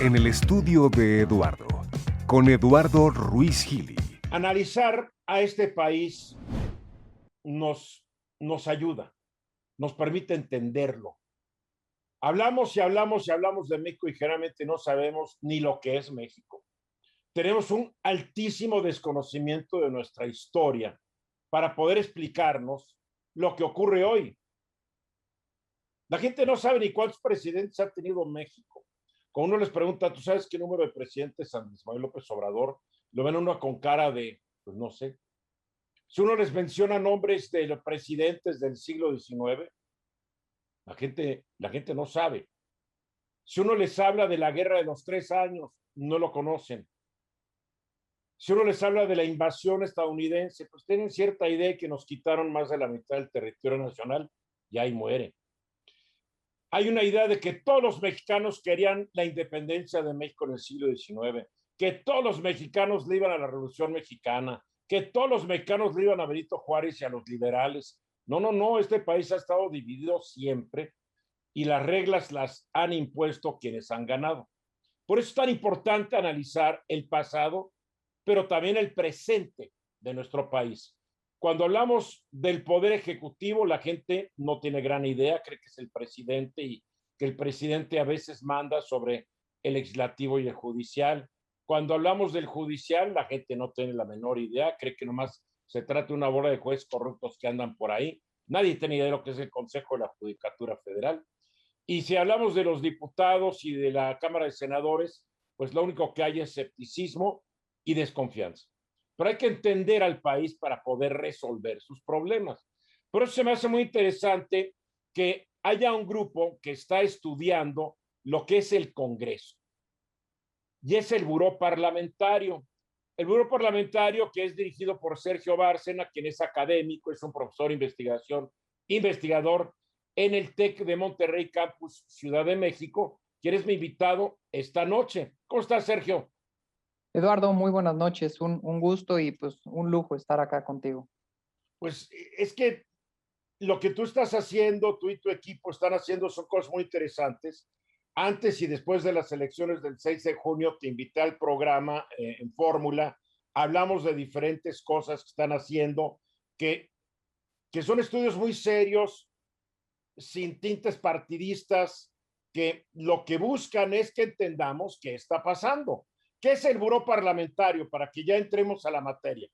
en el estudio de Eduardo, con Eduardo Ruiz Gili. Analizar a este país nos ayuda, nos permite entenderlo. Hablamos y hablamos y hablamos de México y generalmente no sabemos ni lo que es México. Tenemos un altísimo desconocimiento de nuestra historia para poder explicarnos lo que ocurre hoy. La gente no sabe ni cuántos presidentes ha tenido México. Cuando uno les pregunta, ¿tú sabes qué número de presidentes Andrés Manuel López Obrador? Lo ven uno con cara de, pues no sé. Si uno les menciona nombres de los presidentes del siglo XIX, la gente no sabe. Si uno les habla de la guerra de los 3 años, no lo conocen. Si uno les habla de la invasión estadounidense, pues tienen cierta idea de que nos quitaron más de la mitad del territorio nacional y ahí muere. Hay una idea de que todos los mexicanos querían la independencia de México en el siglo XIX, que todos los mexicanos le iban a la Revolución Mexicana, que todos los mexicanos le iban a Benito Juárez y a los liberales. No, no, no, este país ha estado dividido siempre y las reglas las han impuesto quienes han ganado. Por eso es tan importante analizar el pasado, pero también el presente de nuestro país. Cuando hablamos del poder ejecutivo, la gente no tiene gran idea, cree que es el presidente y que el presidente a veces manda sobre el legislativo y el judicial. Cuando hablamos del judicial, la gente no tiene la menor idea, cree que nomás se trata de una bola de jueces corruptos que andan por ahí. Nadie tiene idea de lo que es el Consejo de la Judicatura Federal. Y si hablamos de los diputados y de la Cámara de Senadores, pues lo único que hay es escepticismo y desconfianza. Pero hay que entender al país para poder resolver sus problemas. Por eso se me hace muy interesante que haya un grupo que está estudiando lo que es el Congreso y es el Buró Parlamentario. El Buró Parlamentario, que es dirigido por Sergio Bárcena, quien es académico, es un profesor de investigación, investigador en el TEC de Monterrey Campus Ciudad de México, quien es mi invitado esta noche. ¿Cómo estás, Sergio? Eduardo, muy buenas noches, un gusto y pues un lujo estar acá contigo. Pues es que lo que tú estás haciendo, tú y tu equipo están haciendo son cosas muy interesantes. Antes y después de las elecciones del 6 de junio, te invité al programa en Fórmula. Hablamos de diferentes cosas que están haciendo, que, que son estudios muy serios, sin tintes partidistas, que lo que buscan es que entendamos qué está pasando. ¿Qué es el Buró Parlamentario? Para que ya entremos a la materia.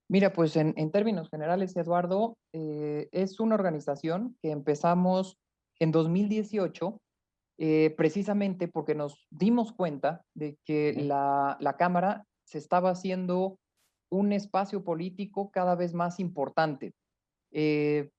Mira, pues en términos generales, Eduardo, es una organización que empezamos en 2018, precisamente porque nos dimos cuenta de que la Cámara se estaba haciendo un espacio político cada vez más importante. Eh,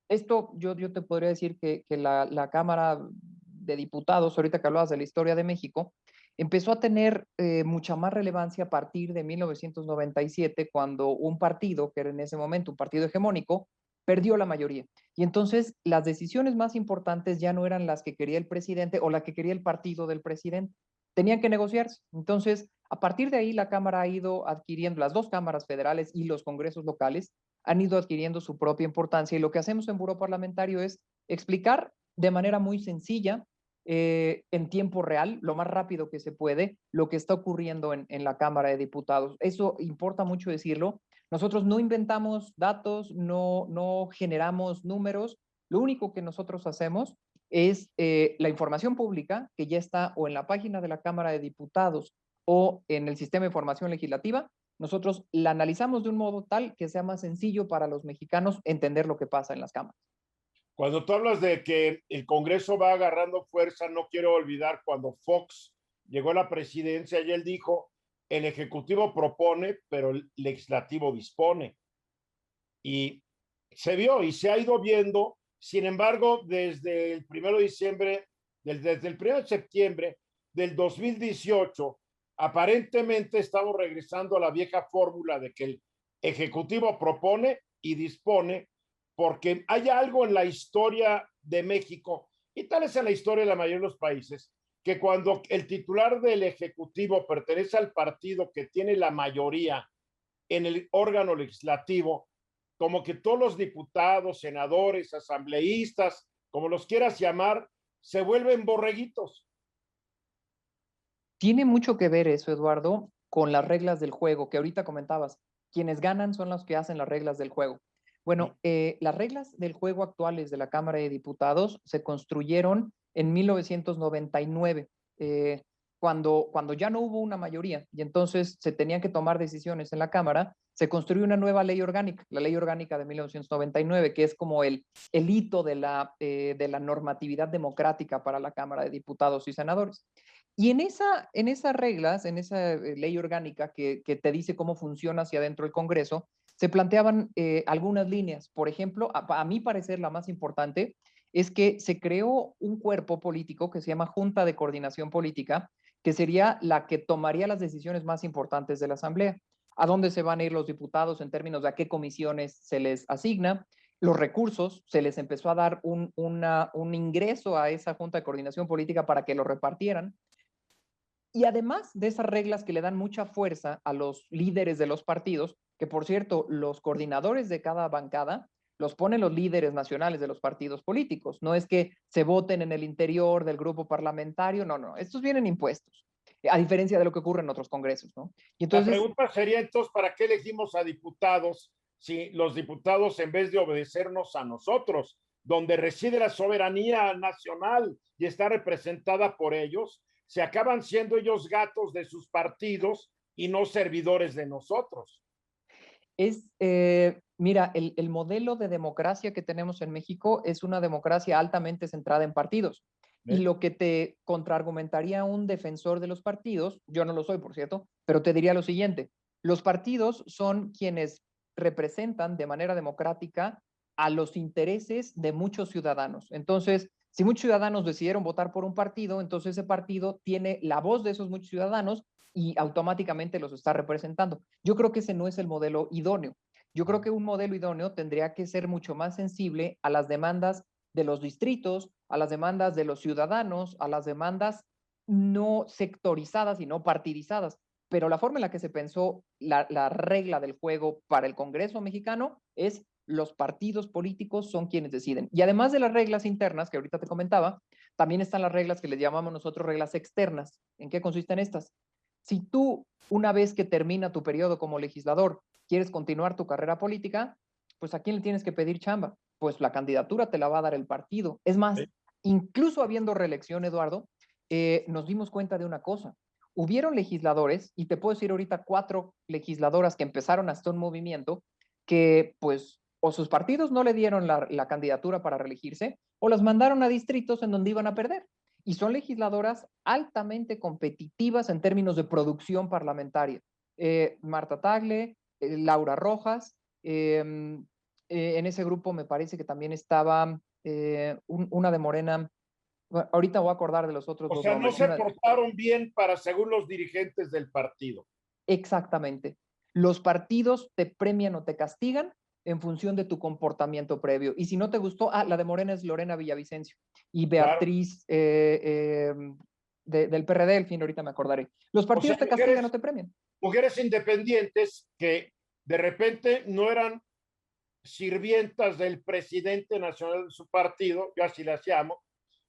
Esto yo te podría decir que la Cámara de Diputados, ahorita que hablabas de la historia de México, empezó a tener mucha más relevancia a partir de 1997, cuando un partido, que era en ese momento un partido hegemónico, perdió la mayoría. Y entonces las decisiones más importantes ya no eran las que quería el presidente o la que quería el partido del presidente. Tenían que negociarse. Entonces, a partir de ahí, la Cámara ha ido adquiriendo, las dos cámaras federales y los congresos locales, han ido adquiriendo su propia importancia y lo que hacemos en Buró Parlamentario es explicar de manera muy sencilla, en tiempo real, lo más rápido que se puede, lo que está ocurriendo en la Cámara de Diputados. Eso importa mucho decirlo. Nosotros no inventamos datos, no generamos números. Lo único que nosotros hacemos es la información pública que ya está o en la página de la Cámara de Diputados o en el sistema de información legislativa. Nosotros la analizamos de un modo tal que sea más sencillo para los mexicanos entender lo que pasa en las cámaras. Cuando tú hablas de que el Congreso va agarrando fuerza, no quiero olvidar cuando Fox llegó a la presidencia y él dijo, el Ejecutivo propone, pero el Legislativo dispone. Y se vio y se ha ido viendo. Sin embargo, desde el 1 de diciembre, desde el 1 de septiembre del 2018, aparentemente estamos regresando a la vieja fórmula de que el Ejecutivo propone y dispone, porque hay algo en la historia de México, y tal es en la historia de la mayoría de los países, que cuando el titular del Ejecutivo pertenece al partido que tiene la mayoría en el órgano legislativo, como que todos los diputados, senadores, asambleístas, como los quieras llamar, se vuelven borreguitos. Tiene mucho que ver eso, Eduardo, con las reglas del juego que ahorita comentabas. Quienes ganan son los que hacen las reglas del juego. Bueno, las reglas del juego actuales de la Cámara de Diputados se construyeron en 1999, cuando ya no hubo una mayoría y entonces se tenían que tomar decisiones en la Cámara. Se construyó una nueva ley orgánica, la ley orgánica de 1999, que es como el hito de la normatividad democrática para la Cámara de Diputados y Senadores. Y en esas reglas, en esa ley orgánica que te dice cómo funciona hacia adentro el Congreso, se planteaban algunas líneas. Por ejemplo, a mi parecer la más importante es que se creó un cuerpo político que se llama Junta de Coordinación Política, que sería la que tomaría las decisiones más importantes de la Asamblea. A dónde se van a ir los diputados en términos de a qué comisiones se les asigna, los recursos, se les empezó a dar un ingreso a esa Junta de Coordinación Política para que lo repartieran. Y además de esas reglas que le dan mucha fuerza a los líderes de los partidos, que por cierto, los coordinadores de cada bancada los ponen los líderes nacionales de los partidos políticos. No es que se voten en el interior del grupo parlamentario, no, estos vienen impuestos, a diferencia de lo que ocurre en otros congresos, ¿no? Y La entonces, pregunta sería entonces, ¿para qué elegimos a diputados si los diputados, en vez de obedecernos a nosotros, donde reside la soberanía nacional y está representada por ellos, se acaban siendo ellos gatos de sus partidos y no servidores de nosotros? mira, el modelo de democracia que tenemos en México es una democracia altamente centrada en partidos. Y lo que te contraargumentaría un defensor de los partidos, yo no lo soy, por cierto, pero te diría lo siguiente: los partidos son quienes representan de manera democrática a los intereses de muchos ciudadanos. Entonces, si muchos ciudadanos decidieron votar por un partido, entonces ese partido tiene la voz de esos muchos ciudadanos y automáticamente los está representando. Yo creo que ese no es el modelo idóneo. Yo creo que un modelo idóneo tendría que ser mucho más sensible a las demandas de los distritos, a las demandas de los ciudadanos, a las demandas no sectorizadas y no partidizadas. Pero la forma en la que se pensó la regla del juego para el Congreso mexicano es: los partidos políticos son quienes deciden. Y además de las reglas internas que ahorita te comentaba, también están las reglas que les llamamos nosotros reglas externas. ¿En qué consisten estas? Si tú, una vez que termina tu periodo como legislador, quieres continuar tu carrera política, pues ¿a quién le tienes que pedir chamba? Pues la candidatura te la va a dar el partido. Es más, Sí. incluso habiendo reelección, Eduardo, nos dimos cuenta de una cosa. Hubieron legisladores, y te puedo decir ahorita 4 legisladoras que empezaron hasta un movimiento, que pues o sus partidos no le dieron la candidatura para reelegirse, o las mandaron a distritos en donde iban a perder. Y son legisladoras altamente competitivas en términos de producción parlamentaria. Marta Tagle, Laura Rojas, en ese grupo me parece que también estaba una de Morena. Bueno, ahorita voy a acordar de los otros O dos sea, no nombres. se portaron bien para según los dirigentes del partido. Exactamente. Los partidos te premian o te castigan en función de tu comportamiento previo. Y si no te gustó, la de Morena es Lorena Villavicencio y Claro. Beatriz del PRD, el fin, ahorita me acordaré. Los O sea, partidos te castigan o te premian. mujeres independientes que de repente no eran sirvientas del presidente nacional de su partido, yo así las llamo,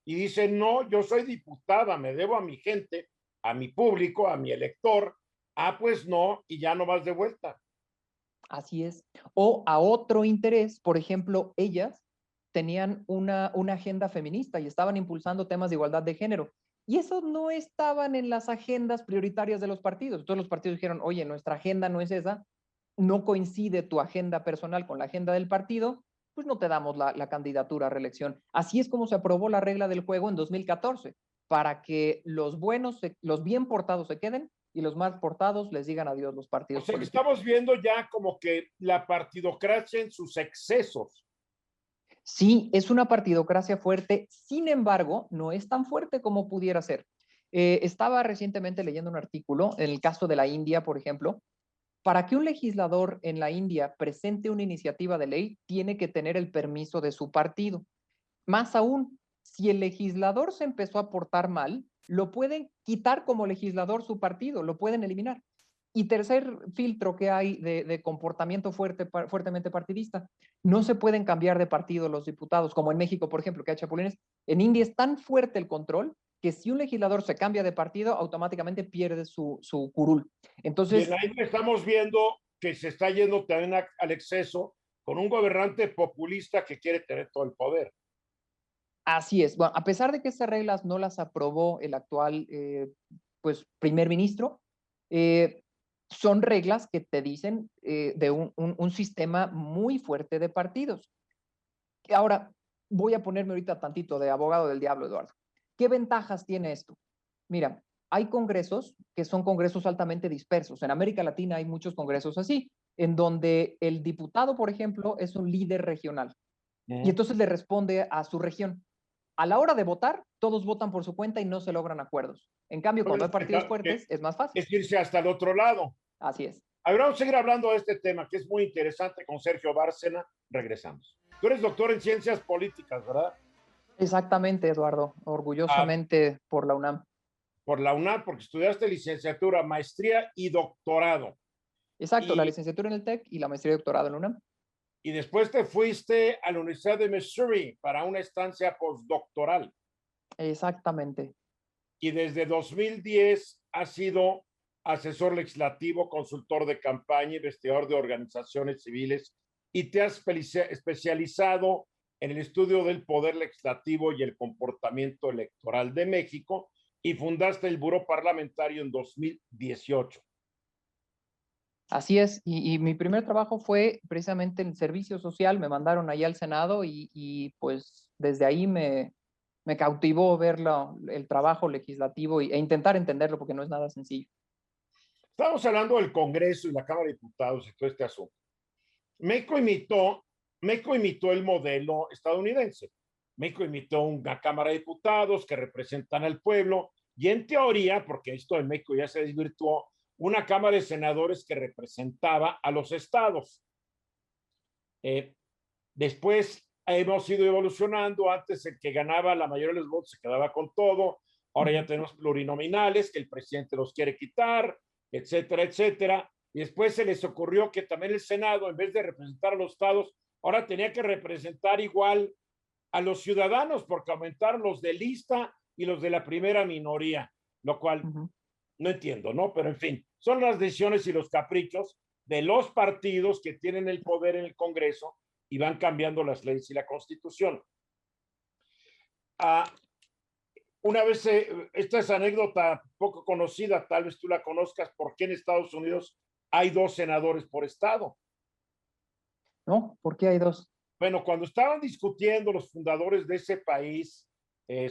y dicen, no, yo soy diputada, me debo a mi gente, a mi público, a mi elector, pues no, y ya no vas de vuelta. Así es. O a otro interés, por ejemplo, ellas tenían una agenda feminista y estaban impulsando temas de igualdad de género. Y esos no estaban en las agendas prioritarias de los partidos. Todos los partidos dijeron: oye, nuestra agenda no es esa, no coincide tu agenda personal con la agenda del partido, pues no te damos la candidatura a reelección. Así es como se aprobó la regla del juego en 2014, para que los buenos, los bien portados se queden y los mal portados les digan adiós los O partidos sea que políticos. estamos viendo ya como que la partidocracia en sus excesos. Sí, es una partidocracia fuerte, sin embargo, no es tan fuerte como pudiera ser. Estaba recientemente leyendo un artículo, en el caso de la India, por ejemplo. Para que un legislador en la India presente una iniciativa de ley, tiene que tener el permiso de su partido. Más aún, si el legislador se empezó a portar mal, lo pueden quitar como legislador su partido, lo pueden eliminar. Y tercer filtro que hay de comportamiento fuertemente partidista: no se pueden cambiar de partido los diputados, como en México, por ejemplo, que hay chapulines. En India es tan fuerte el control que si un legislador se cambia de partido, automáticamente pierde su curul. Y Entonces, en ahí estamos viendo que se está yendo también al exceso con un gobernante populista que quiere tener todo el poder. así es. Bueno, a pesar de que estas reglas no las aprobó el actual pues, primer ministro, son reglas que te dicen de un sistema muy fuerte de partidos. Ahora, voy a ponerme ahorita tantito de abogado del diablo, Eduardo. ¿Qué ventajas tiene esto? Mira, hay congresos que son congresos altamente dispersos. En América Latina hay muchos congresos así, en donde el diputado, por ejemplo, es un líder regional y entonces le responde a su región. A la hora de votar, todos votan por su cuenta y no se logran acuerdos. En cambio, cuando hay partidos fuertes, es más fácil. Es irse hasta el otro lado. Así es. Ahora vamos a seguir hablando de este tema que es muy interesante con Sergio Bárcena. Regresamos. Tú eres doctor en ciencias políticas, ¿verdad? Exactamente, Eduardo. Orgullosamente por la UNAM. Por la UNAM, porque estudiaste licenciatura, maestría y doctorado. Exacto, la licenciatura en el TEC y la maestría y doctorado en la UNAM. Y después te fuiste a la Universidad de Missouri para una estancia postdoctoral. Exactamente. Y desde 2010 has sido asesor legislativo, consultor de campaña, investigador de organizaciones civiles y te has especializado en el estudio del poder legislativo y el comportamiento electoral de México y fundaste el Buró Parlamentario en 2018. Así es, y mi primer trabajo fue precisamente en el servicio social, me mandaron allá al Senado y pues desde ahí me cautivó ver el trabajo legislativo e intentar entenderlo porque no es nada sencillo. Estamos hablando del Congreso y la Cámara de Diputados y todo este asunto. México imitó el modelo estadounidense. México imitó una Cámara de Diputados que representan al pueblo y en teoría, porque esto en México ya se desvirtuó, una Cámara de Senadores que representaba a los estados. Después hemos ido evolucionando. Antes el que ganaba la mayoría de los votos se quedaba con todo. Ahora ya tenemos plurinominales que el presidente los quiere quitar, etcétera, etcétera. Y después se les ocurrió que también el Senado, en vez de representar a los estados, ahora tenía que representar igual a los ciudadanos porque aumentaron los de lista y los de la primera minoría, lo cual no entiendo, ¿no? Pero en fin, son las decisiones y los caprichos de los partidos que tienen el poder en el Congreso y van cambiando las leyes y la Constitución. Una vez, esta es anécdota poco conocida, tal vez tú la conozcas, ¿por qué en Estados Unidos hay 2 senadores por estado? ¿No? ¿Por qué hay 2? Bueno, cuando estaban discutiendo los fundadores de ese país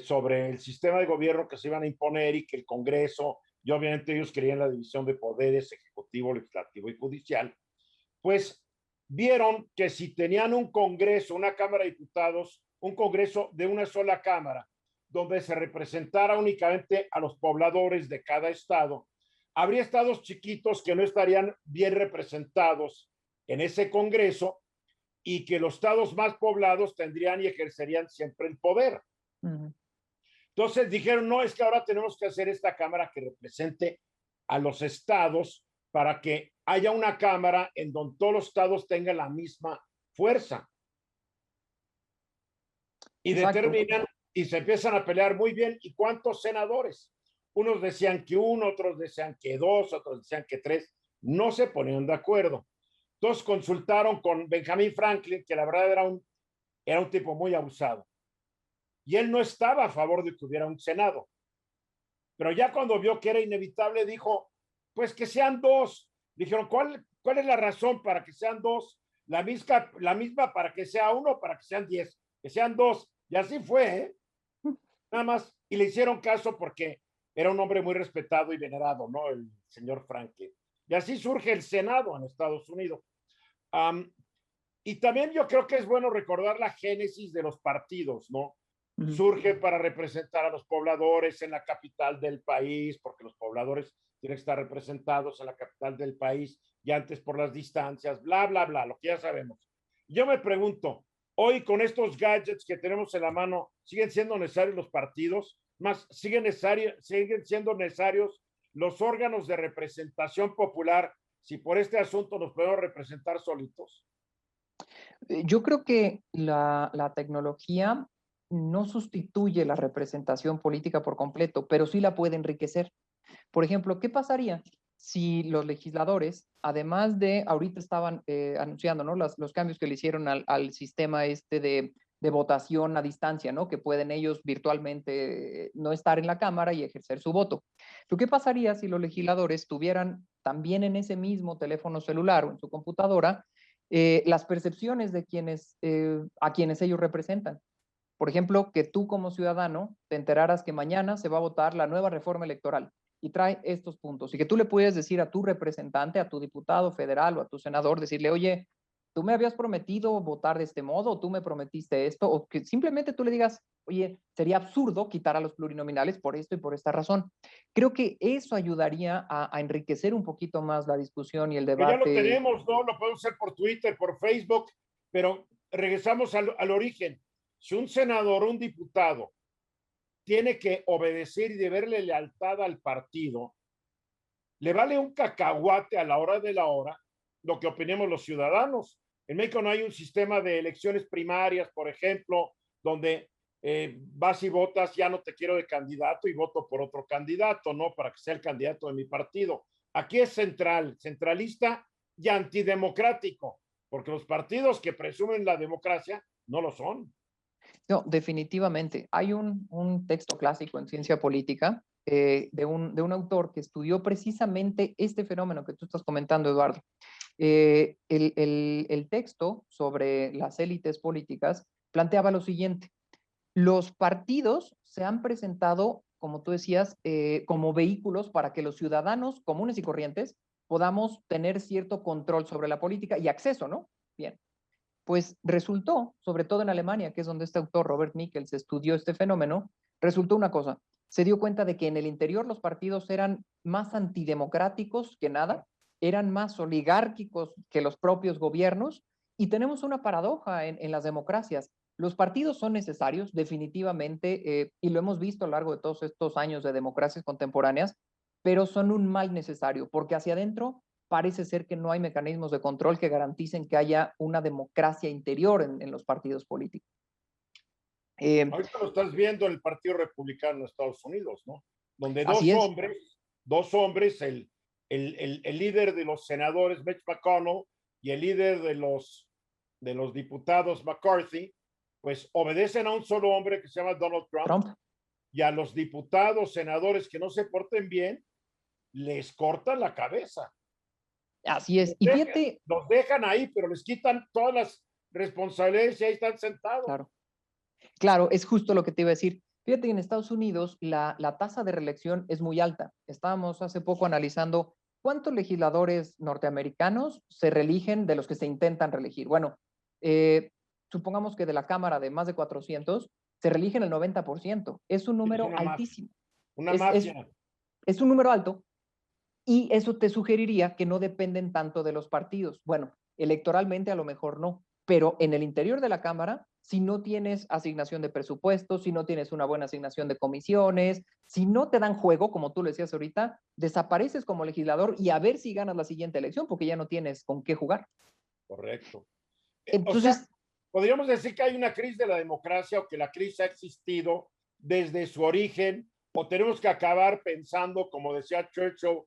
sobre el sistema de gobierno que se iban a imponer y que el Congreso, y obviamente ellos querían la división de poderes ejecutivo, legislativo y judicial, pues vieron que si tenían un Congreso, una Cámara de Diputados, un Congreso de una sola Cámara, donde se representara únicamente a los pobladores de cada estado, habría estados chiquitos que no estarían bien representados en ese Congreso y que los estados más poblados tendrían y ejercerían siempre el poder. Entonces dijeron, no, es que ahora tenemos que hacer esta Cámara que represente a los estados para que haya una Cámara en donde todos los estados tengan la misma fuerza. Y determinan y se empiezan a pelear muy bien. ¿Y cuántos senadores? Unos decían que 1, otros decían que 2, otros decían que 3. No se ponían de acuerdo. Entonces consultaron con Benjamin Franklin, que la verdad era un tipo muy abusado. Y él no estaba a favor de que hubiera un Senado. Pero ya cuando vio que era inevitable, dijo, pues que sean 2. Dijeron, ¿cuál es la razón para que sean 2? La misma para que sea 1, para que sean 10. Que sean 2. Y así fue, ¿eh? Nada más. Y le hicieron caso porque era un hombre muy respetado y venerado, ¿no? El señor Franklin. Y así surge el Senado en Estados Unidos. Y también yo creo que es bueno recordar la génesis de los partidos, ¿no? Surge para representar a los pobladores en la capital del país, porque los pobladores tienen que estar representados en la capital del país y antes por las distancias, bla, bla, bla, lo que ya sabemos. Yo me pregunto, hoy con estos gadgets que tenemos en la mano, ¿siguen siendo necesarios los partidos? Más, ¿siguen siendo necesarios los órganos de representación popular si por este asunto nos podemos representar solitos? Yo creo que la tecnología no sustituye la representación política por completo, pero sí la puede enriquecer. Por ejemplo, ¿qué pasaría si los legisladores, además de, ahorita estaban anunciando, ¿no? Los cambios que le hicieron al sistema este de votación a distancia, ¿no? Que pueden ellos virtualmente no estar en la Cámara y ejercer su voto. Pero ¿qué pasaría si los legisladores tuvieran también en ese mismo teléfono celular o en su computadora las percepciones de a quienes ellos representan? Por ejemplo, que tú como ciudadano te enteraras que mañana se va a votar la nueva reforma electoral y trae estos puntos y que tú le puedes decir a tu representante, a tu diputado federal o a tu senador, decirle, oye, tú me habías prometido votar de este modo, o tú me prometiste esto, o que simplemente tú le digas, oye, sería absurdo quitar a los plurinominales por esto y por esta razón. Creo que eso ayudaría a enriquecer un poquito más la discusión y el Pero ya lo debate. tenemos, ¿no? Lo podemos hacer por Twitter, por Facebook, pero regresamos al origen. Si un senador, un diputado, tiene que obedecer y deberle lealtad al partido, le vale un cacahuate a la hora de la hora lo que opinemos los ciudadanos. En México no hay un sistema de elecciones primarias, por ejemplo, donde vas y votas, ya no te quiero de candidato y voto por otro candidato, ¿no? Para que sea el candidato de mi partido. Aquí es centralista y antidemocrático, porque los partidos que presumen la democracia no lo son. No, definitivamente. Hay un texto clásico en ciencia política de un autor que estudió precisamente este fenómeno que tú estás comentando, Eduardo. El texto sobre las élites políticas planteaba lo siguiente. Los partidos se han presentado, como tú decías, como vehículos para que los ciudadanos comunes y corrientes podamos tener cierto control sobre la política y acceso, ¿no? Bien. Pues resultó, sobre todo en Alemania, que es donde este autor Robert Michels estudió este fenómeno, resultó una cosa, se dio cuenta de que en el interior los partidos eran más antidemocráticos que nada, eran más oligárquicos que los propios gobiernos, y tenemos una paradoja en las democracias. Los partidos son necesarios, definitivamente, y lo hemos visto a lo largo de todos estos años de democracias contemporáneas, pero son un mal necesario, porque hacia adentro parece ser que no hay mecanismos de control que garanticen que haya una democracia interior en los partidos políticos. Ahorita lo estás viendo en el Partido Republicano de Estados Unidos, ¿no? Donde Así es. dos hombres, el líder de los senadores, Mitch McConnell, y el líder de los diputados, McCarthy, pues obedecen a un solo hombre que se llama Donald Trump. Y a los diputados, senadores que no se porten bien, les cortan la cabeza. Así es. Y fíjate. Los dejan ahí, pero les quitan todas las responsabilidades y ahí están sentados. Claro, es justo lo que te iba a decir. Fíjate que en Estados Unidos la tasa de reelección es muy alta. Estábamos hace poco analizando cuántos legisladores norteamericanos se reeligen de los que se intentan reelegir. Bueno, supongamos que de la Cámara de más de 400, se reeligen el 90%. Es un número altísimo. Una mafia. Es un número alto. Y eso te sugeriría que no dependen tanto de los partidos. Bueno, electoralmente a lo mejor no, pero en el interior de la Cámara, si no tienes asignación de presupuestos, si no tienes una buena asignación de comisiones, si no te dan juego, como tú lo decías ahorita, desapareces como legislador y a ver si ganas la siguiente elección, porque ya no tienes con qué jugar. Correcto. Entonces, o sea, podríamos decir que hay una crisis de la democracia o que la crisis ha existido desde su origen, o tenemos que acabar pensando, como decía Churchill,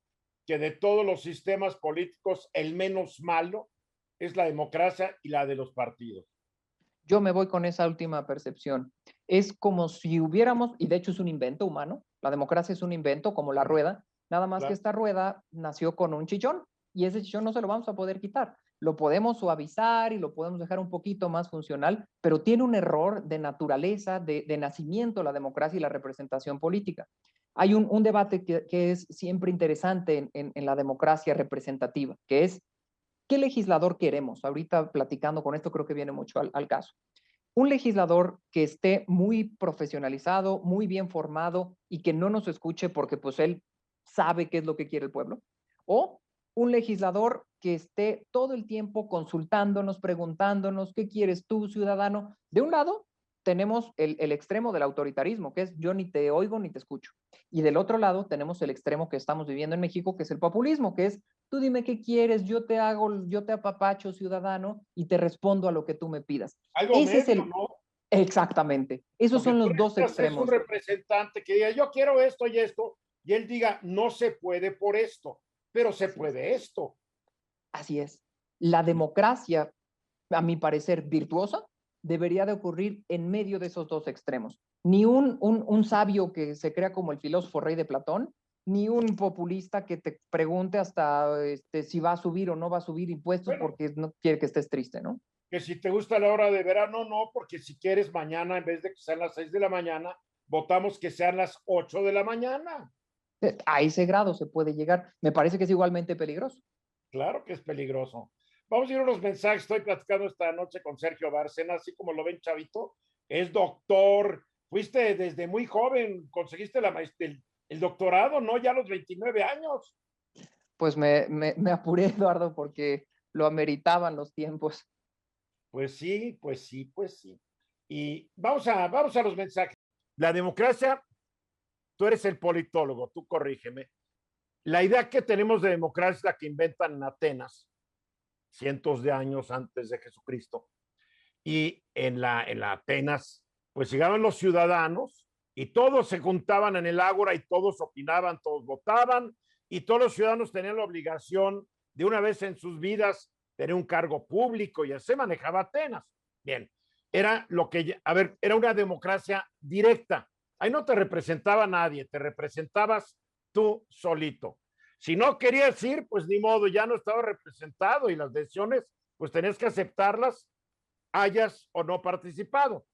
que de todos los sistemas políticos el menos malo es la democracia y la de los partidos. Yo me voy con esa última percepción. Es como si hubiéramos, y de hecho es un invento humano, la democracia es un invento como la rueda, nada más que esta rueda nació con un chichón y ese chichón no se lo vamos a poder quitar. Lo podemos suavizar y lo podemos dejar un poquito más funcional, pero tiene un error de naturaleza, de nacimiento la democracia y la representación política. Hay un debate que es siempre interesante en la democracia representativa, que es ¿qué legislador queremos? Ahorita platicando con esto creo que viene mucho al caso. Un legislador que esté muy profesionalizado, muy bien formado y que no nos escuche porque pues él sabe qué es lo que quiere el pueblo. O un legislador que esté todo el tiempo consultándonos, preguntándonos, ¿qué quieres tú, ciudadano? De un lado, tenemos el extremo del autoritarismo, que es yo ni te oigo ni te escucho. Y del otro lado, tenemos el extremo que estamos viviendo en México, que es el populismo, que es tú dime qué quieres, yo te apapacho, ciudadano, y te respondo a lo que tú me pidas. Algo Ese medio, es el, ¿no? Exactamente. Esos Porque son tú los dos necesitas es un extremos. representante que diga, yo quiero esto y él diga, no se puede por esto, pero se Así es. puede esto. Así es. La democracia, a mi parecer, virtuosa, debería de ocurrir en medio de esos dos extremos. Ni un sabio que se crea como el filósofo rey de Platón, ni un populista que te pregunte hasta si va a subir o no va a subir impuestos Bueno, porque no quiere que estés triste, ¿no? que si te gusta la hora de verano, no, porque si quieres mañana, en vez de que sean las 6 de la mañana, votamos que sean las 8 de la mañana. A ese grado se puede llegar. Me parece que es igualmente peligroso. Claro que es peligroso. Vamos a ir a unos mensajes. Estoy platicando esta noche con Sergio Bárcena, así como lo ven, chavito. Es doctor. Fuiste desde muy joven, conseguiste el doctorado, ¿no? Ya a los 29 años. Pues me apuré, Eduardo, porque lo ameritaban los tiempos. Pues sí, pues sí, pues sí. Y vamos a los mensajes. La democracia, tú eres el politólogo, tú corrígeme. La idea que tenemos de democracia es la que inventan en Atenas, cientos de años antes de Jesucristo. Y en la Atenas, pues llegaban los ciudadanos y todos se juntaban en el ágora y todos opinaban, todos votaban y todos los ciudadanos tenían la obligación de una vez en sus vidas tener un cargo público y así se manejaba Atenas. Bien, era lo que, a ver, era una democracia directa. Ahí no te representaba nadie, te representabas tú solito. Si no querías ir, pues ni modo, ya no estaba representado y las decisiones, pues tenías que aceptarlas hayas o no participado.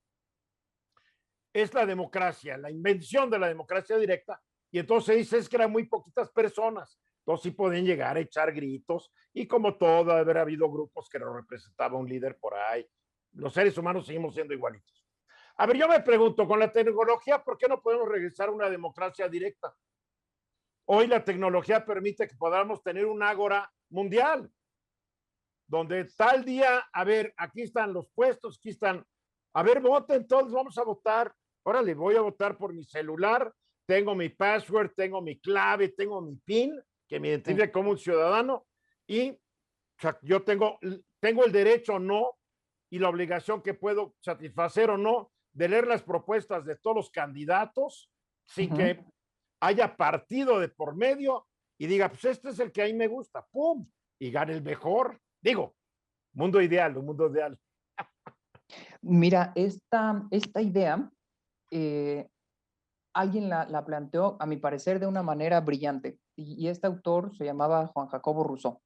Es la democracia, la invención de la democracia directa. Y entonces dices que eran muy poquitas personas. Entonces sí podían llegar a echar gritos. Y como todo, haber habido grupos que lo representaba un líder por ahí. Los seres humanos seguimos siendo igualitos. A ver, yo me pregunto, con la tecnología, ¿por qué no podemos regresar a una democracia directa? Hoy la tecnología permite que podamos tener un ágora mundial, donde tal día, a ver, aquí están los puestos, aquí están, a ver, voten, todos vamos a votar. Órale, voy a votar por mi celular, tengo mi password, tengo mi clave, tengo mi PIN, que me identifica como un ciudadano, y o sea, yo tengo el derecho o no, y la obligación que puedo satisfacer o no, de leer las propuestas de todos los candidatos, sin que haya partido de por medio, y diga, pues este es el que a mí me gusta, ¡pum! Y gane el mejor. Digo, mundo ideal, un mundo ideal. Mira, esta idea, alguien la planteó, a mi parecer, de una manera brillante, y este autor se llamaba Juan Jacobo Rousseau.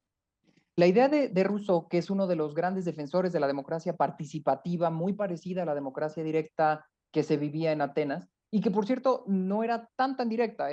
La idea de Rousseau, que es uno de los grandes defensores de la democracia participativa, muy parecida a la democracia directa que se vivía en Atenas, y que por cierto no era tan directa,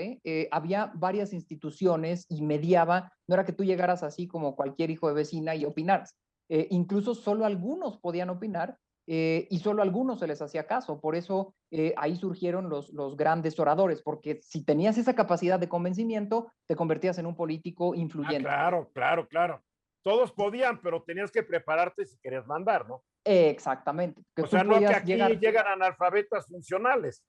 había varias instituciones y mediaba, no era que tú llegaras así como cualquier hijo de vecina y opinaras. Incluso solo algunos podían opinar y solo a algunos se les hacía caso. Por eso ahí surgieron los grandes oradores, porque si tenías esa capacidad de convencimiento, te convertías en un político influyente. Claro, claro, claro. Todos podían, pero tenías que prepararte si querías mandar, ¿no? Exactamente. Que O tú sea, no que podías aquí llegar. llegan analfabetas funcionales.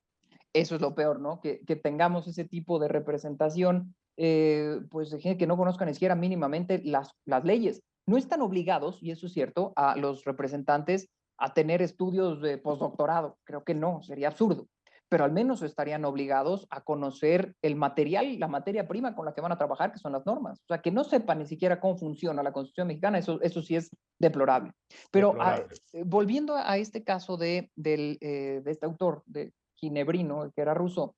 Eso es lo peor, ¿no? Que tengamos ese tipo de representación, pues de gente que no conozca ni siquiera mínimamente las leyes. No están obligados, y eso es cierto, a los representantes a tener estudios de postdoctorado. Creo que no, sería absurdo. Pero al menos estarían obligados a conocer el material, la materia prima con la que van a trabajar, que son las normas. O sea, que no sepan ni siquiera cómo funciona la Constitución mexicana, eso sí es deplorable. Pero Deplorable. volviendo a este caso de este autor, de Ginebrino, que era ruso,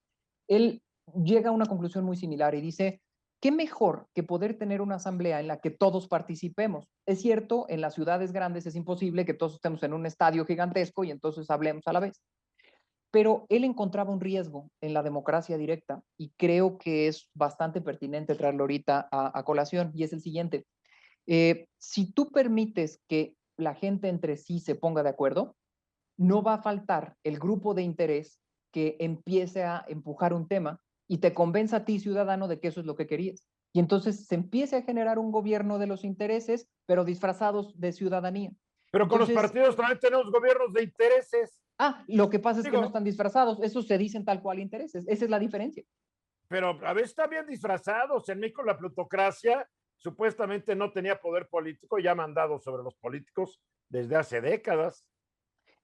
él llega a una conclusión muy similar y dice, ¿qué mejor que poder tener una asamblea en la que todos participemos? Es cierto, en las ciudades grandes es imposible que todos estemos en un estadio gigantesco y entonces hablemos a la vez. Pero él encontraba un riesgo en la democracia directa y creo que es bastante pertinente traerlo ahorita a colación y es el siguiente. Si tú permites que la gente entre sí se ponga de acuerdo, no va a faltar el grupo de interés que empiece a empujar un tema y te convenza a ti, ciudadano, de que eso es lo que querías. Y entonces se empiece a generar un gobierno de los intereses, pero disfrazados de ciudadanía. Pero con los Entonces, partidos también tenemos gobiernos de intereses. lo que pasa es que no Digo, están disfrazados, esos se dicen tal cual intereses, esa es la diferencia. pero a veces están bien disfrazados. En México la plutocracia supuestamente no tenía poder político, ya mandado sobre los políticos desde hace décadas.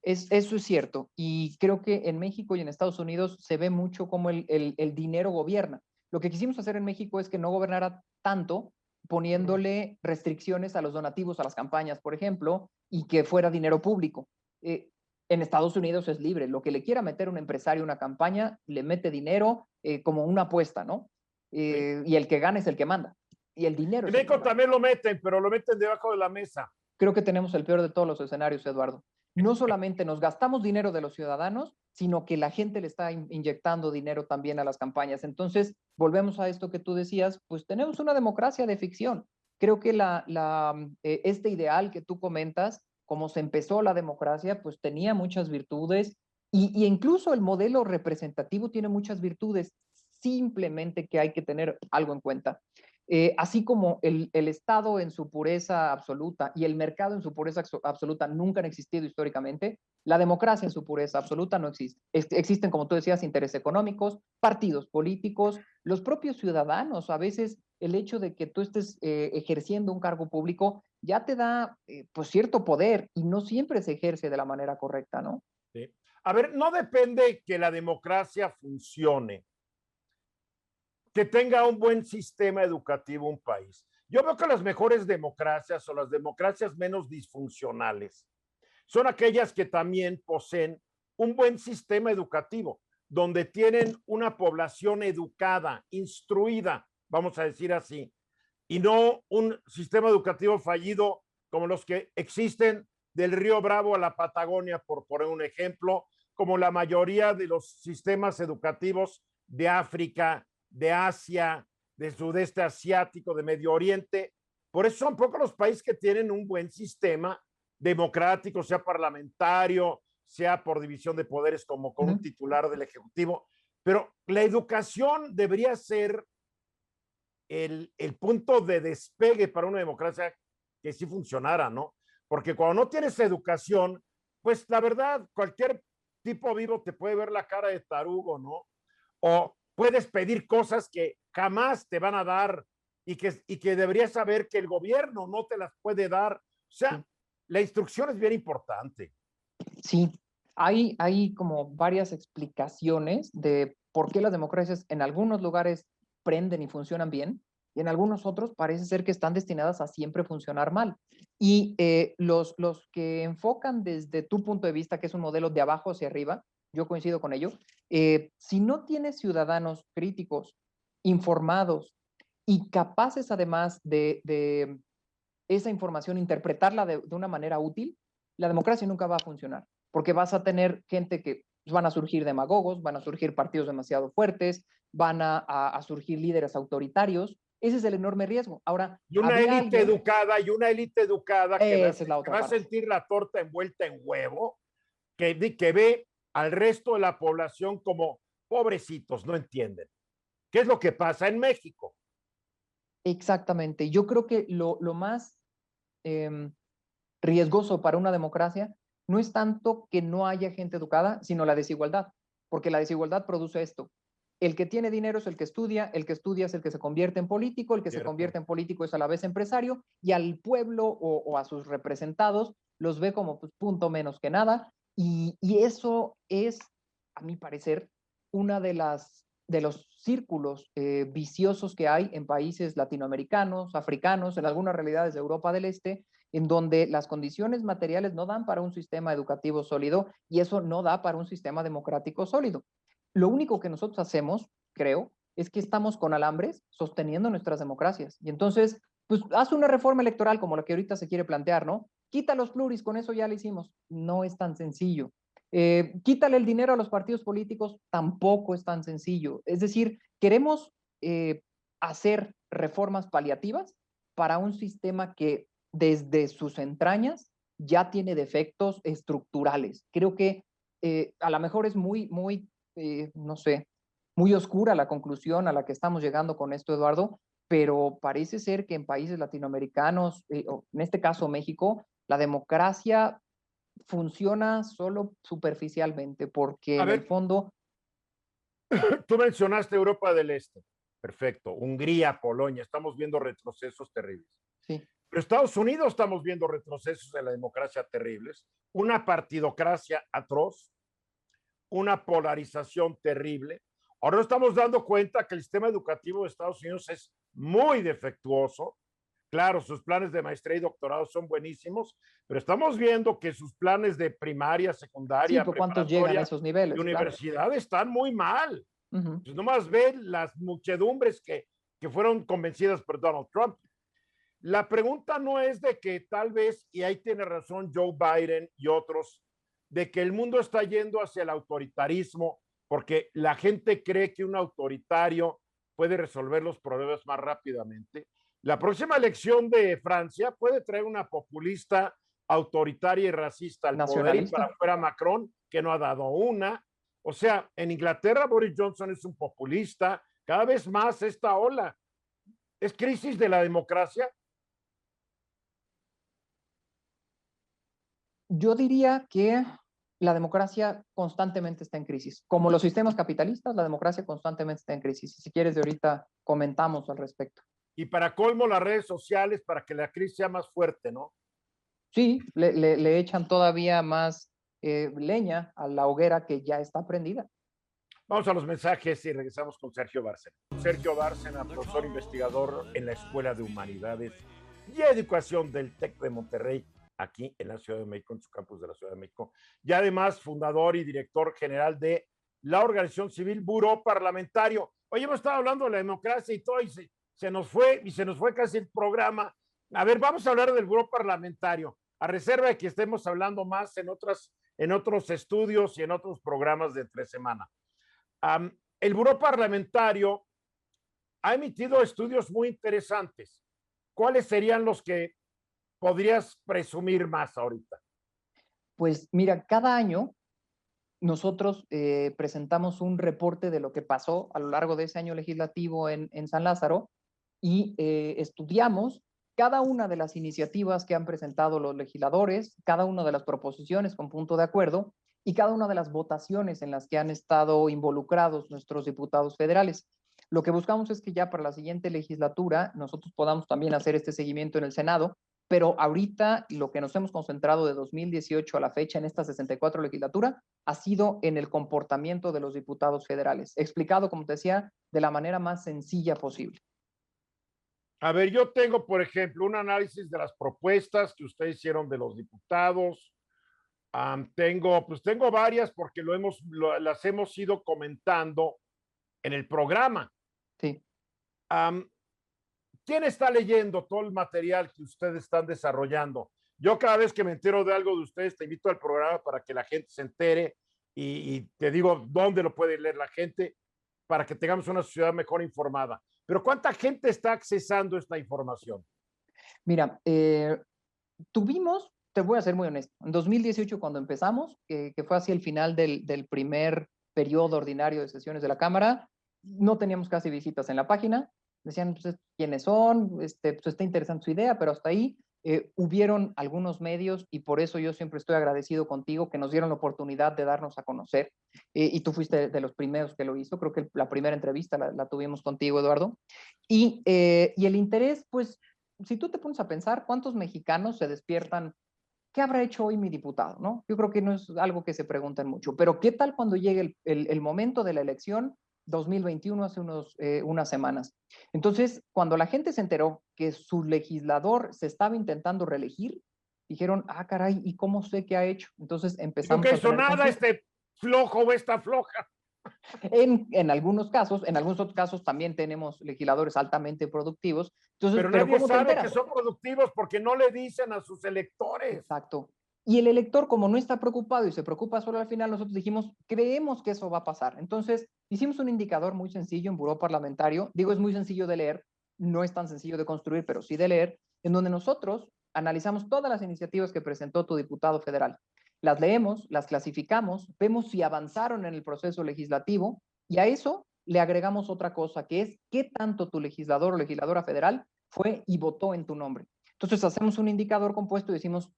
Eso es cierto. Y creo que en México y en Estados Unidos se ve mucho cómo el dinero gobierna. Lo que quisimos hacer en México es que no gobernara tanto poniéndole restricciones a los donativos a las campañas, por ejemplo, y que fuera dinero público. En Estados Unidos es libre. Lo que le quiera meter un empresario a una campaña, le mete dinero como una apuesta, ¿no? Sí. Y el que gana es el que manda. Y el dinero En es el que México manda. también lo meten, pero lo meten debajo de la mesa. Creo que tenemos el peor de todos los escenarios, Eduardo. No solamente nos gastamos dinero de los ciudadanos, sino que la gente le está inyectando dinero también a las campañas. Entonces, volvemos a esto que tú decías, pues tenemos una democracia de ficción. Creo que este ideal que tú comentas, como se empezó la democracia, pues tenía muchas virtudes y incluso el modelo representativo tiene muchas virtudes, simplemente que hay que tener algo en cuenta. Así como el Estado en su pureza absoluta y el mercado en su pureza absoluta nunca han existido históricamente, la democracia en su pureza absoluta no existe. Existen, como tú decías, intereses económicos, partidos políticos, los propios ciudadanos. A veces el hecho de que tú estés ejerciendo un cargo público ya te da pues cierto poder y no siempre se ejerce de la manera correcta, ¿no? Sí. A ver, no depende que la democracia funcione, que tenga un buen sistema educativo un país. Yo veo que las mejores democracias o las democracias menos disfuncionales son aquellas que también poseen un buen sistema educativo, donde tienen una población educada, instruida, vamos a decir así, y no un sistema educativo fallido como los que existen del Río Bravo a la Patagonia, por poner un ejemplo, como la mayoría de los sistemas educativos de África, de Asia, del sudeste asiático, de Medio Oriente. Por eso son pocos los países que tienen un buen sistema democrático, sea parlamentario, sea por división de poderes como con un titular del Ejecutivo. Pero la educación debería ser el punto de despegue para una democracia que sí funcionara, ¿no? Porque cuando no tienes educación, pues la verdad, cualquier tipo vivo te puede ver la cara de tarugo, ¿no? O puedes pedir cosas que jamás te van a dar y que deberías saber que el gobierno no te las puede dar. O sea, Sí. la instrucción es bien importante. Sí, hay como varias explicaciones de por qué las democracias en algunos lugares prenden y funcionan bien y en algunos otros parece ser que están destinadas a siempre funcionar mal. Y los que enfocan desde tu punto de vista, que es un modelo de abajo hacia arriba, yo coincido con ello, si no tienes ciudadanos críticos, informados y capaces además de esa información, interpretarla de una manera útil, la democracia nunca va a funcionar, porque vas a tener gente que van a surgir demagogos, van a surgir partidos demasiado fuertes, van a surgir líderes autoritarios. Ese es el enorme riesgo. Ahora, Y una había élite alguien, educada y una élite educada esa es la que otra va a parte. sentir la torta envuelta en huevo, que ve al resto de la población como pobrecitos, no entienden. ¿Qué es lo que pasa en México? Exactamente. Yo creo que lo más eh, riesgoso para una democracia no es tanto que no haya gente educada, sino la desigualdad, porque la desigualdad produce esto. El que tiene dinero es el que estudia es el que se convierte en político, el que se Cierto. convierte en político es a la vez empresario, y al pueblo o a sus representados los ve como pues, punto menos que nada, y eso es, a mi parecer, una de los círculos viciosos que hay en países latinoamericanos, africanos, en algunas realidades de Europa del Este, en donde las condiciones materiales no dan para un sistema educativo sólido y eso no da para un sistema democrático sólido. Lo único que nosotros hacemos, creo, es que estamos con alambres sosteniendo nuestras democracias. Y entonces, pues haz una reforma electoral como la que ahorita se quiere plantear, ¿no? Quita los pluris, con eso ya lo hicimos. No es tan sencillo. Quítale el dinero a los partidos políticos, tampoco es tan sencillo. Es decir, queremos hacer reformas paliativas para un sistema que desde sus entrañas ya tiene defectos estructurales. Creo que a lo mejor es muy, no sé, muy oscura la conclusión a la que estamos llegando con esto, Eduardo, pero parece ser que en países latinoamericanos, o en este caso México, la democracia funciona solo superficialmente, porque A en el ver, fondo... tú mencionaste Europa del Este. Perfecto. Hungría, Polonia. Estamos viendo retrocesos terribles. Sí. Pero Estados Unidos estamos viendo retrocesos en la democracia terribles, una partidocracia atroz, una polarización terrible. Ahora nos estamos dando cuenta que el sistema educativo de Estados Unidos es muy defectuoso. Claro, sus planes de maestría y doctorado son buenísimos, pero estamos viendo que sus planes de primaria, Sí, secundaria, pues ¿cuántos llegan a preparatoria esos y niveles? Claro. universidad están muy mal. Pues nomás ven las muchedumbres que fueron convencidas por Donald Trump. La pregunta no es de que tal vez, y ahí tiene razón Joe Biden y otros, de que el mundo está yendo hacia el autoritarismo, porque la gente cree que un autoritario puede resolver los problemas más rápidamente. La próxima elección de Francia puede traer una populista autoritaria y racista al poder, y para fuera Macron, que no ha dado una. O sea, en Inglaterra Boris Johnson es un populista. Cada vez más esta ola. ¿Es crisis de la democracia? Yo diría que la democracia constantemente está en crisis. Como los sistemas capitalistas, la democracia constantemente está en crisis. Si quieres, de ahorita comentamos al respecto. Y para colmo, las redes sociales para que la crisis sea más fuerte, ¿no? Sí, le echan todavía más leña a la hoguera que ya está prendida. Vamos a los mensajes y regresamos con Sergio Bárcena. Sergio Bárcena, profesor investigador en la Escuela de Humanidades y Educación del TEC de Monterrey, aquí en la Ciudad de México, en su campus de la Ciudad de México, y además fundador y director general de la organización civil Buró Parlamentario. Hoy hemos estado hablando de la democracia y todo, y se nos fue casi el programa. A ver, vamos a hablar del Buró Parlamentario, a reserva de que estemos hablando más en otros estudios y en otros programas de entre semana. El Buró Parlamentario ha emitido estudios muy interesantes. ¿Cuáles serían los que podrías presumir más ahorita? Pues mira, cada año nosotros presentamos un reporte de lo que pasó a lo largo de ese año legislativo en San Lázaro y estudiamos cada una de las iniciativas que han presentado los legisladores, cada una de las proposiciones con punto de acuerdo y cada una de las votaciones en las que han estado involucrados nuestros diputados federales. Lo que buscamos es que ya para la siguiente legislatura nosotros podamos también hacer este seguimiento en el Senado, pero ahorita lo que nos hemos concentrado de 2018 a la fecha en esta 64 legislatura ha sido en el comportamiento de los diputados federales, explicado, como te decía, de la manera más sencilla posible. A ver, yo tengo, por ejemplo, un análisis de las propuestas que ustedes hicieron de los diputados. Tengo varias porque las hemos ido comentando en el programa. Sí. ¿Quién está leyendo todo el material que ustedes están desarrollando? Yo cada vez que me entero de algo de ustedes, te invito al programa para que la gente se entere y te digo dónde lo puede leer la gente para que tengamos una sociedad mejor informada. Pero ¿cuánta gente está accesando esta información? Mira, te voy a ser muy honesto, en 2018 cuando empezamos, que fue hacia el final del primer periodo ordinario de sesiones de la Cámara, no teníamos casi visitas en la página, decían pues, quiénes son, pues está interesante su idea, pero hasta ahí hubieron algunos medios y por eso yo siempre estoy agradecido contigo que nos dieron la oportunidad de darnos a conocer y tú fuiste de los primeros que lo hizo, creo que la primera entrevista la tuvimos contigo, Eduardo, y el interés, pues, si tú te pones a pensar, ¿cuántos mexicanos se despiertan? ¿Qué habrá hecho hoy mi diputado? ¿No? Yo creo que no es algo que se preguntan mucho, pero ¿qué tal cuando llegue el momento de la elección 2021, hace unas semanas? Entonces, cuando la gente se enteró que su legislador se estaba intentando reelegir, dijeron, ah, caray, ¿y cómo sé qué ha hecho? Entonces empezamos a tener nada, flojo o esta floja. En algunos casos, en algunos otros casos también tenemos legisladores altamente productivos. Entonces, pero nadie ¿cómo sabe que son productivos porque no le dicen a sus electores. Exacto. Y el elector, como no está preocupado y se preocupa solo al final, nosotros dijimos, creemos que eso va a pasar. Entonces, hicimos un indicador muy sencillo en Buró Parlamentario. Digo, es muy sencillo de leer, no es tan sencillo de construir, pero sí de leer, en donde nosotros analizamos todas las iniciativas que presentó tu diputado federal. Las leemos, las clasificamos, vemos si avanzaron en el proceso legislativo y a eso le agregamos otra cosa, que es qué tanto tu legislador o legisladora federal fue y votó en tu nombre. Entonces hacemos un indicador compuesto y decimos,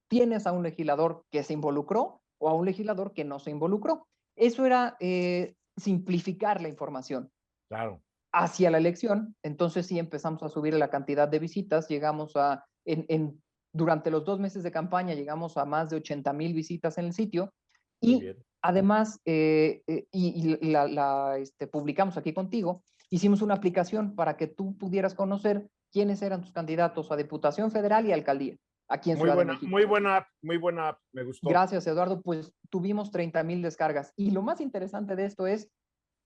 ¿tienes a un legislador que se involucró o a un legislador que no se involucró? Eso era simplificar la información. Claro. hacia la elección, entonces sí empezamos a subir la cantidad de visitas, llegamos a, durante los 2 meses de campaña llegamos a más de 80,000 visitas en el sitio Muy y bien. además, publicamos aquí contigo, hicimos una aplicación para que tú pudieras conocer quiénes eran tus candidatos a Diputación Federal y Alcaldía aquí en Ciudad de México. Muy buena app, me gustó. Gracias, Eduardo. Pues tuvimos 30,000 descargas. Y lo más interesante de esto es,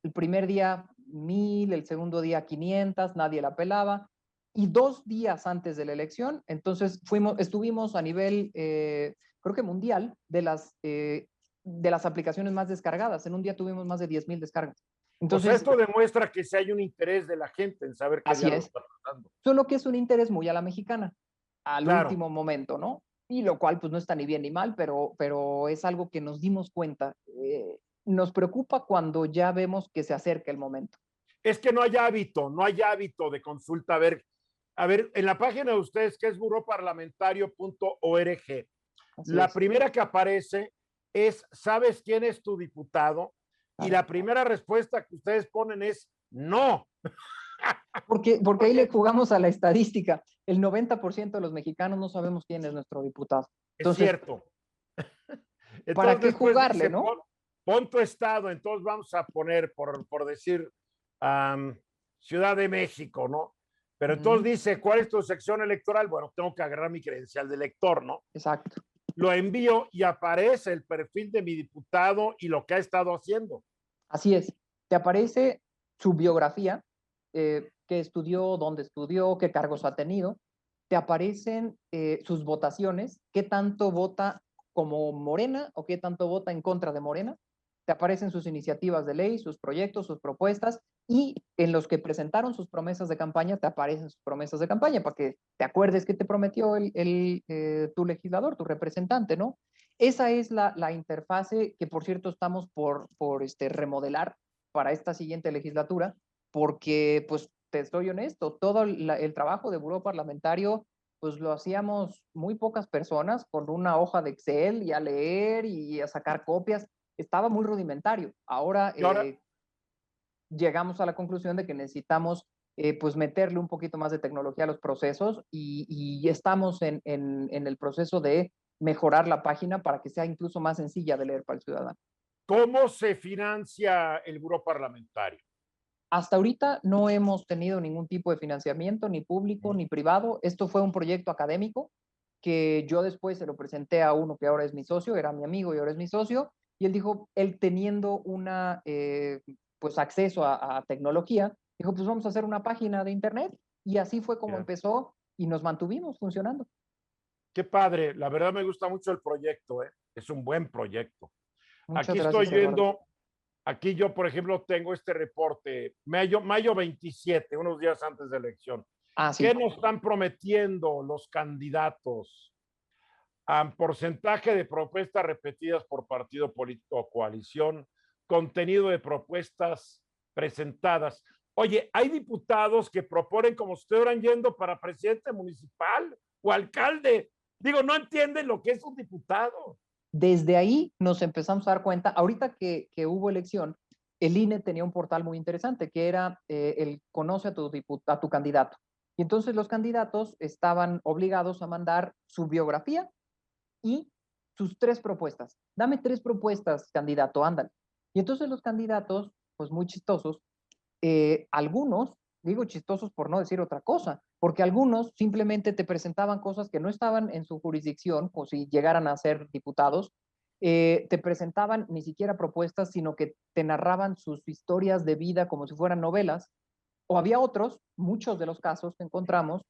el primer día 1,000, el segundo día 500, nadie la pelaba. Y 2 días antes de la elección, entonces estuvimos a nivel, creo que mundial, de las aplicaciones más descargadas. En un día tuvimos más de 10,000 descargas. Entonces, esto demuestra que sí hay un interés de la gente en saber qué diablos está pasando. Solo que es un interés muy a la mexicana, al Claro. último momento, ¿no? Y lo cual pues no está ni bien ni mal, pero es algo que nos dimos cuenta. Nos preocupa cuando ya vemos que se acerca el momento. Es que no hay hábito de consulta. A ver, en la página de ustedes, que es buroparlamentario.org, la primera que aparece es, ¿sabes quién es tu diputado? Y la primera respuesta que ustedes ponen es no. Porque ahí le jugamos a la estadística. El 90% de los mexicanos no sabemos quién es nuestro diputado. Entonces, es cierto. Entonces, ¿para qué jugarle, no? Pon tu estado, entonces vamos a poner, por decir, Ciudad de México, ¿no? Pero entonces dice, ¿cuál es tu sección electoral? Bueno, tengo que agarrar mi credencial de elector, ¿no? Exacto. Lo envío y aparece el perfil de mi diputado y lo que ha estado haciendo. Así es. Te aparece su biografía, qué estudió, dónde estudió, qué cargos ha tenido. Te aparecen sus votaciones, qué tanto vota como Morena o qué tanto vota en contra de Morena. Te aparecen sus iniciativas de ley, sus proyectos, sus propuestas, y en los que presentaron sus promesas de campaña, te aparecen sus promesas de campaña para que te acuerdes qué te prometió tu legislador, tu representante, ¿no? Esa es la interfase que, por cierto, estamos por remodelar para esta siguiente legislatura, porque, pues, te estoy honesto, todo el trabajo de buró parlamentario, pues lo hacíamos muy pocas personas con una hoja de Excel y a leer y a sacar copias. Estaba muy rudimentario. Ahora, llegamos a la conclusión de que necesitamos pues meterle un poquito más de tecnología a los procesos y estamos en el proceso de mejorar la página para que sea incluso más sencilla de leer para el ciudadano. ¿Cómo se financia el buró parlamentario? Hasta ahorita no hemos tenido ningún tipo de financiamiento, ni público, ni privado. Esto fue un proyecto académico que yo después se lo presenté a uno que ahora es mi socio, era mi amigo y ahora es mi socio, y él dijo, él teniendo pues acceso a tecnología, dijo, pues vamos a hacer una página de internet, y así fue como empezó y nos mantuvimos funcionando. Qué padre, la verdad me gusta mucho el proyecto, es un buen proyecto. Muchas aquí gracias, estoy viendo, Eduardo. aquí yo, por ejemplo, tengo este reporte, mayo 27, unos días antes de la elección. Sí. ¿Qué nos están prometiendo los candidatos? Porcentaje de propuestas repetidas por partido político o coalición, contenido de propuestas presentadas. Oye, hay diputados que proponen como si estuvieran yendo para presidente municipal o alcalde. Digo, no entienden lo que es un diputado. Desde ahí nos empezamos a dar cuenta, ahorita que hubo elección, el INE tenía un portal muy interesante que era el conoce a tu candidato. Y entonces los candidatos estaban obligados a mandar su biografía y sus 3 propuestas. Dame 3 propuestas, candidato, ándale. Y entonces los candidatos, pues muy chistosos, algunos, digo chistosos por no decir otra cosa, porque algunos simplemente te presentaban cosas que no estaban en su jurisdicción, o si llegaran a ser diputados, te presentaban ni siquiera propuestas, sino que te narraban sus historias de vida como si fueran novelas, o había otros, muchos de los casos que encontramos,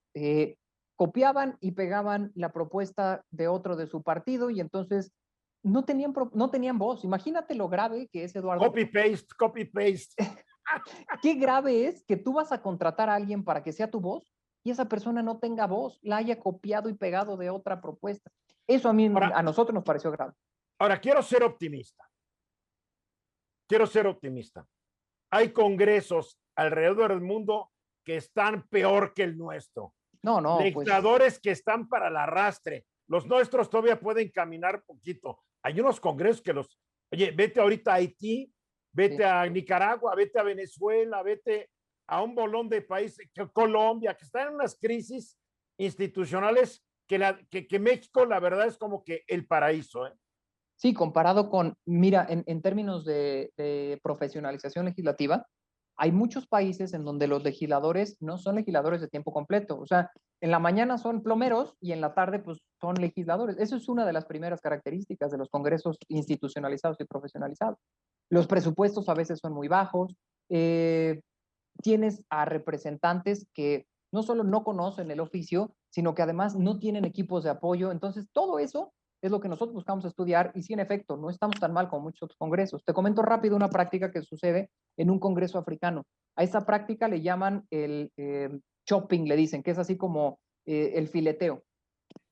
copiaban y pegaban la propuesta de otro de su partido y entonces no tenían voz. Imagínate lo grave que es, Eduardo. Copy-paste. Qué grave es que tú vas a contratar a alguien para que sea tu voz y esa persona no tenga voz, la haya copiado y pegado de otra propuesta. Eso a nosotros nos pareció grave. Ahora, quiero ser optimista. Hay congresos alrededor del mundo que están peor que el nuestro. No, legisladores que están para el arrastre. Los nuestros todavía pueden caminar poquito. Hay unos congresos que oye, vete ahorita a Haití, vete a Nicaragua, vete a Venezuela, vete a un bolón de países, que Colombia, que están en unas crisis institucionales que México, la verdad, es como que el paraíso, ¿eh? Sí, comparado con, mira, en términos de profesionalización legislativa, hay muchos países en donde los legisladores no son legisladores de tiempo completo. O sea, en la mañana son plomeros y en la tarde pues son legisladores. Eso es una de las primeras características de los congresos institucionalizados y profesionalizados. Los presupuestos a veces son muy bajos. Tienes a representantes que no solo no conocen el oficio, sino que además no tienen equipos de apoyo. Entonces, todo eso es lo que nosotros buscamos estudiar y sí, en efecto, no estamos tan mal como muchos otros congresos. Te comento rápido una práctica que sucede en un congreso africano. A esa práctica le llaman el chopping, le dicen, que es así como el fileteo.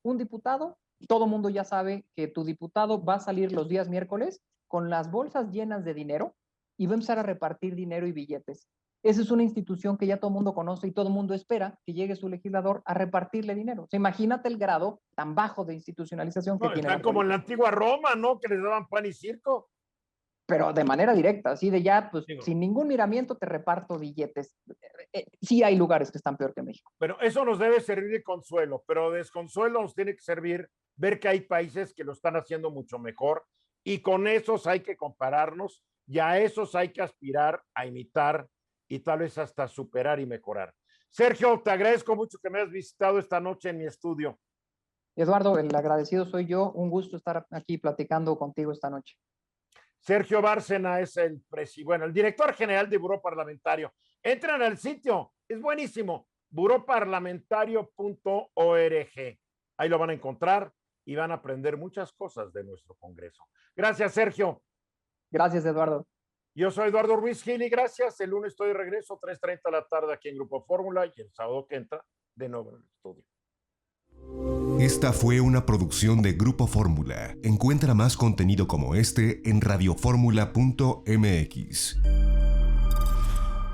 Un diputado, todo mundo ya sabe que tu diputado va a salir los días miércoles con las bolsas llenas de dinero y va a empezar a repartir dinero y billetes. Esa es una institución que ya todo el mundo conoce y todo el mundo espera que llegue su legislador a repartirle dinero. O sea, imagínate el grado tan bajo de institucionalización que No, tiene están la como en la política. antigua Roma, ¿no? Que les daban pan y circo. Pero de manera directa, así de ya, pues Digo, sin ningún miramiento te reparto billetes. Sí hay lugares que están peor que México. pero eso nos debe servir de consuelo, pero de desconsuelo nos tiene que servir ver que hay países que lo están haciendo mucho mejor y con esos hay que compararnos y a esos hay que aspirar a imitar y tal vez hasta superar y mejorar. Sergio, te agradezco mucho que me hayas visitado esta noche en mi estudio. Eduardo, el agradecido soy yo. Un gusto estar aquí platicando contigo esta noche. Sergio Bárcena es el director general de Buró Parlamentario. Entran al sitio, es buenísimo, buroparlamentario.org. Ahí lo van a encontrar y van a aprender muchas cosas de nuestro Congreso. Gracias, Sergio. Gracias, Eduardo. Yo soy Eduardo Ruiz Gil y gracias. El lunes estoy de regreso, 3:30 de la tarde aquí en Grupo Fórmula y el sábado que entra de nuevo en el estudio. Esta fue una producción de Grupo Fórmula. Encuentra más contenido como este en radioformula.mx.